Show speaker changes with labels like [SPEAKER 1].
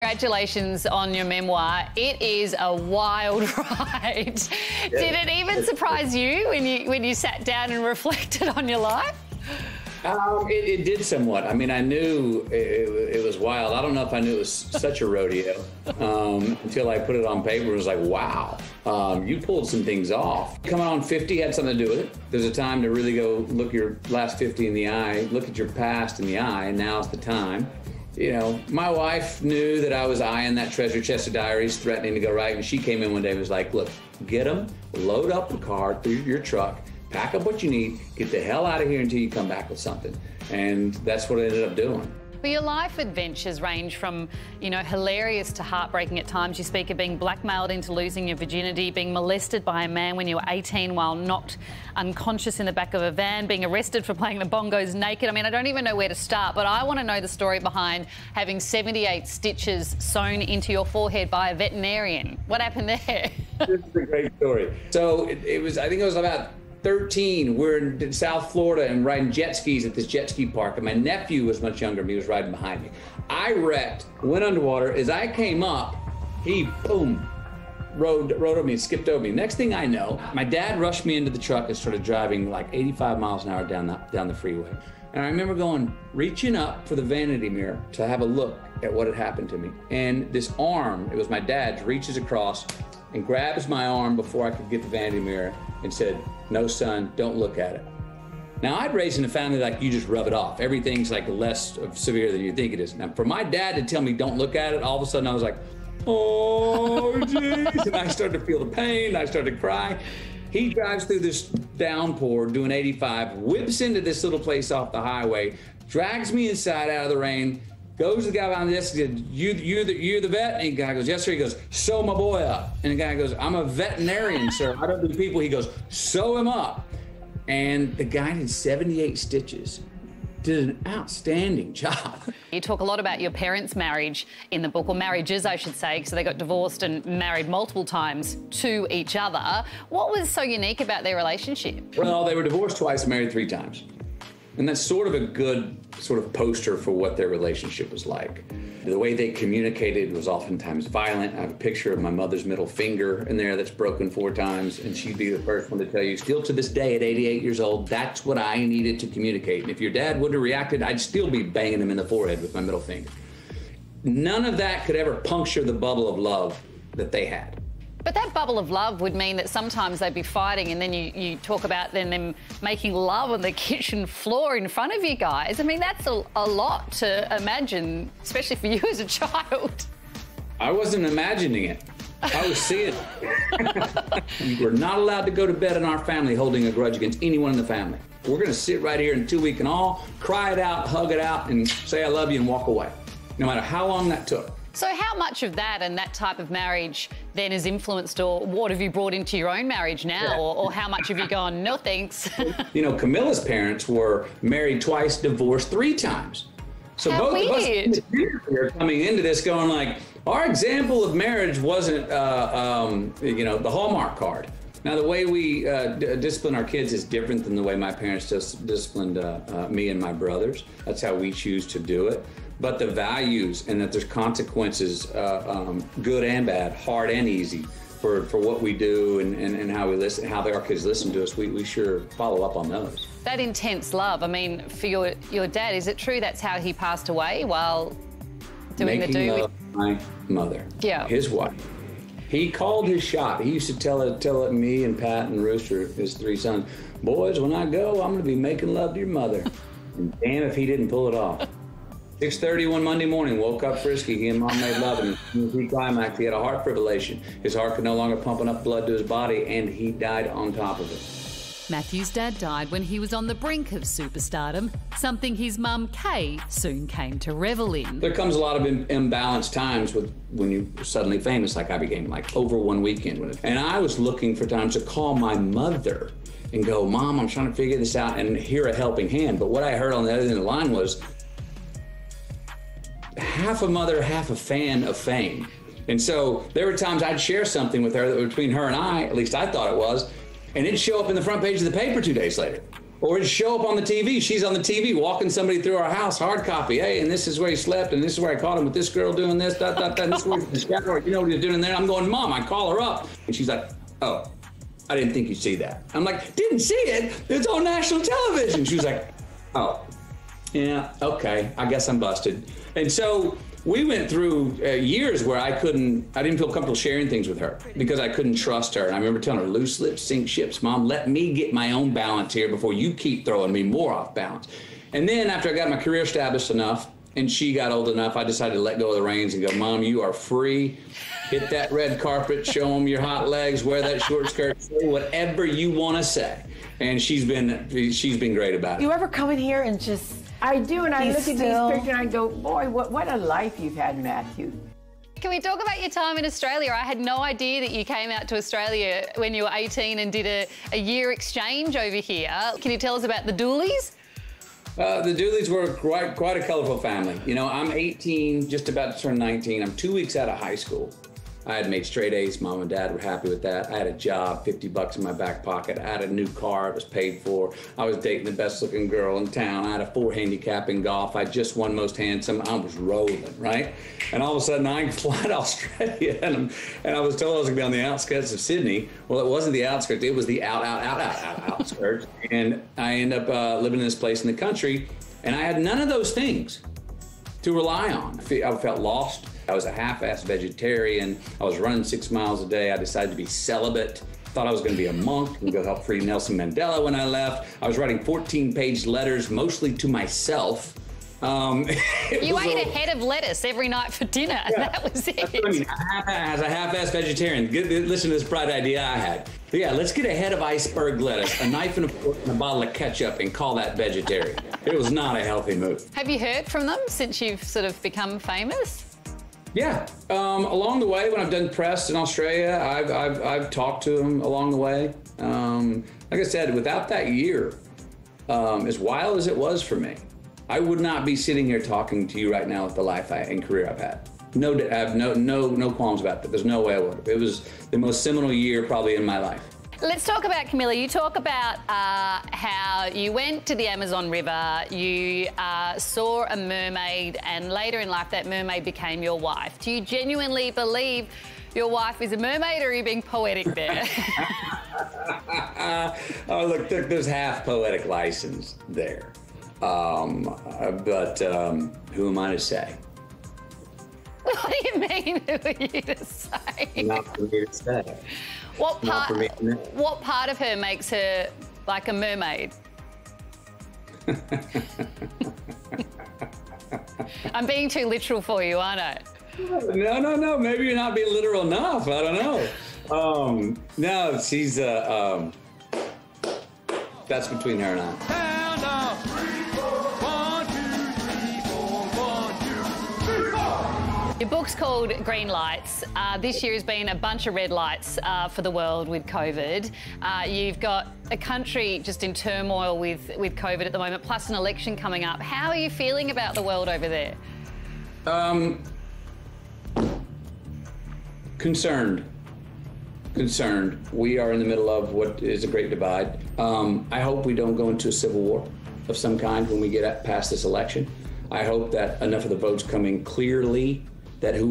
[SPEAKER 1] Congratulations on your memoir. It is a wild ride. Yeah. Did it even surprise you when you sat down and reflected on your life?
[SPEAKER 2] It did somewhat. I mean, I knew it was wild. I don't know if I knew it was such a rodeo until I put it on paper. It was like, wow, you pulled some things off. Coming on 50 had something to do with it. There's a time to really go look your last 50 in the eye, look at your past in the eye, and now's the time. You know, my wife knew that I was eyeing that treasure chest of diaries, threatening to go right, and she came in one day and was like, look, get them, load up the car through your truck, pack up what you need, get the hell out of here until you come back with something. And that's what I ended up doing.
[SPEAKER 1] Well, your life adventures range from, you know, hilarious to heartbreaking at times. You speak of being blackmailed into losing your virginity, being molested by a man when you were 18 while knocked unconscious in the back of a van, being arrested for playing the bongos naked. I mean, I don't even know where to start, but I want to know the story behind having 78 stitches sewn into your forehead by a veterinarian. What happened there?
[SPEAKER 2] This is a great story. So it was, I think it was about 13, we're in South Florida and riding jet skis at this jet ski park, and my nephew was much younger, and he was riding behind me. I wrecked, went underwater. As I came up, he, boom, rode over me and skipped over me. Next thing I know, my dad rushed me into the truck and started driving like 85 miles an hour down the freeway. And I remember reaching up for the vanity mirror to have a look at what had happened to me. And this arm, it was my dad's, reaches across and grabs my arm before I could get the vanity mirror and said, no, son, don't look at it. Now, I'd raised in a family like you just rub it off. Everything's like less severe than you think it is. Now, for my dad to tell me don't look at it, all of a sudden I was like, oh, jeez. And I started to feel the pain. I started to cry. He drives through this downpour doing 85, whips into this little place off the highway, drags me inside out of the rain, goes to the guy behind the desk and said, you're the vet? And the guy goes, yes, sir. He goes, sew my boy up. And the guy goes, I'm a veterinarian, sir. I don't do people. He goes, sew him up. And the guy did 78 stitches. Did an outstanding job.
[SPEAKER 1] You talk a lot about your parents' marriage in the book, or marriages, I should say, because they got divorced and married multiple times to each other. What was so unique about their relationship?
[SPEAKER 2] Well, they were divorced twice, married 3 times. And that's sort of a good sort of poster for what their relationship was like. The way they communicated was oftentimes violent. I have a picture of my mother's middle finger in there that's broken 4 times, and she'd be the first one to tell you, still to this day at 88 years old, that's what I needed to communicate. And if your dad wouldn't have reacted, I'd still be banging him in the forehead with my middle finger. None of that could ever puncture the bubble of love that they had.
[SPEAKER 1] But that bubble of love would mean that sometimes they'd be fighting, and then you talk about them making love on the kitchen floor in front of you guys. I mean, that's a lot to imagine, especially for you as a child.
[SPEAKER 2] I wasn't imagining it. I was seeing it. You were not allowed to go to bed in our family holding a grudge against anyone in the family. We're going to sit right here until we can all cry it out, hug it out, and say I love you and walk away, no matter how long that took.
[SPEAKER 1] So how much of that and that type of marriage then has influenced, or what have you brought into your own marriage now? Yeah. Or how much have you gone, no thanks? You know,
[SPEAKER 2] Camilla's parents were married twice, divorced 3 times. So
[SPEAKER 1] how
[SPEAKER 2] both
[SPEAKER 1] weird.
[SPEAKER 2] of us are coming into this going like, our example of marriage wasn't, you know, the Hallmark card. Now, the way we discipline our kids is different than the way my parents just disciplined me and my brothers. That's how we choose to do it. But the values, and that there's consequences, good and bad, hard and easy, for what we do and how we listen, how our kids listen to us, we sure follow up on those.
[SPEAKER 1] That intense love, I mean, for your dad, is it true that's how he passed away while doing
[SPEAKER 2] Making
[SPEAKER 1] the do?
[SPEAKER 2] Love with my mother,
[SPEAKER 1] yeah,
[SPEAKER 2] his wife. He called his shot. He used to tell it me and Pat and Rooster, his 3 sons, boys, when I go, I'm gonna be making love to your mother. And damn if he didn't pull it off. 6:30 one Monday morning, woke up frisky. He and Mom made love, and as soon as he climaxed, he had a heart fibrillation. His heart could no longer pump enough blood to his body, and he died on top of it.
[SPEAKER 3] Matthew's dad died when he was on the brink of superstardom, something his mum, Kay, soon came to revel in.
[SPEAKER 2] There comes a lot of imbalanced times when you're suddenly famous, like I became, like over one weekend. And I was looking for times to call my mother and go, Mom, I'm trying to figure this out, and hear a helping hand. But what I heard on the other end of the line was, half a mother, half a fan of fame. And so there were times I'd share something with her that was between her and I, at least I thought it was, and it'd show up in the front page of the paper 2 days later. Or it'd show up on the TV. She's on the TV walking somebody through our house, hard copy. Hey, and this is where he slept, and this is where I caught him with this girl doing this, and this is where the shower. You know what he's doing in there? I'm going, Mom, I call her up. And she's like, oh, I didn't think you'd see that. I'm like, didn't see it? It's on national television. She was like, oh, yeah, okay, I guess I'm busted. And so we went through years where I didn't feel comfortable sharing things with her because I couldn't trust her. And I remember telling her, loose lips sink ships, Mom, let me get my own balance here before you keep throwing me more off balance. And then after I got my career established enough and she got old enough, I decided to let go of the reins and go, Mom, you are free. Hit that red carpet, show them your hot legs, wear that short skirt, say whatever you want to say. And she's been great about it.
[SPEAKER 4] You ever come in here and just... I do, and I look at these pictures and I go, boy, what a life you've had, Matthew.
[SPEAKER 1] Can we talk about your time in Australia? I had no idea that you came out to Australia when you were 18 and did a year exchange over here. Can you tell us about the Dooleys?
[SPEAKER 2] The Dooleys were quite a colorful family. You know, I'm 18, just about to turn 19. I'm 2 weeks out of high school. I had made straight A's. Mom and Dad were happy with that. I had a job, 50 bucks in my back pocket. I had a new car. It was paid for. I was dating the best looking girl in town. I had a 4 handicap in golf. I just won most handsome. I was rolling, right? And all of a sudden I fly to Australia and I was told I was gonna be on the outskirts of Sydney. Well, it wasn't the outskirts. It was the outskirts. And I ended up living in this place in the country. And I had none of those things to rely on. I felt lost. I was a half-assed vegetarian. I was running 6 miles a day. I decided to be celibate. Thought I was going to be a monk and go help free Nelson Mandela when I left. I was writing 14-page letters, mostly to myself.
[SPEAKER 1] You ate a head of lettuce every night for dinner, and that was it.
[SPEAKER 2] I mean, as a half-assed vegetarian, listen to this bright idea I had. But yeah, let's get a head of iceberg lettuce, a knife and a fork and a bottle of ketchup, and call that vegetarian. It was not a healthy move.
[SPEAKER 1] Have you heard from them since you've sort of become famous?
[SPEAKER 2] Yeah, along the way, when I've done press in Australia, I've talked to them along the way. Like I said, without that year, as wild as it was for me, I would not be sitting here talking to you right now with the life and career I've had. I have no qualms about that. There's no way I would have. It was the most seminal year probably in my life.
[SPEAKER 1] Let's talk about, Camilla, you talk about how you went to the Amazon River, you saw a mermaid, and later in life that mermaid became your wife. Do you genuinely believe your wife is a mermaid, or are you being poetic there?
[SPEAKER 2] Oh, look, there's half poetic license there. But who am I to say?
[SPEAKER 1] What do you mean, who are you to say?
[SPEAKER 2] Not for me to say.
[SPEAKER 1] What part of her makes her like a mermaid? I'm being too literal for you, aren't I?
[SPEAKER 2] No. Maybe you're not being literal enough. I don't know. No, she's that's between her and I. Your
[SPEAKER 1] book's called Green Lights. This year has been a bunch of red lights for the world with COVID. You've got a country just in turmoil with COVID at the moment, plus an election coming up. How are you feeling about the world over there? Concerned. We are in the middle of what is a great divide. I hope we don't go into a civil war of some kind when we get past this election. I hope that enough of the votes come in clearly that who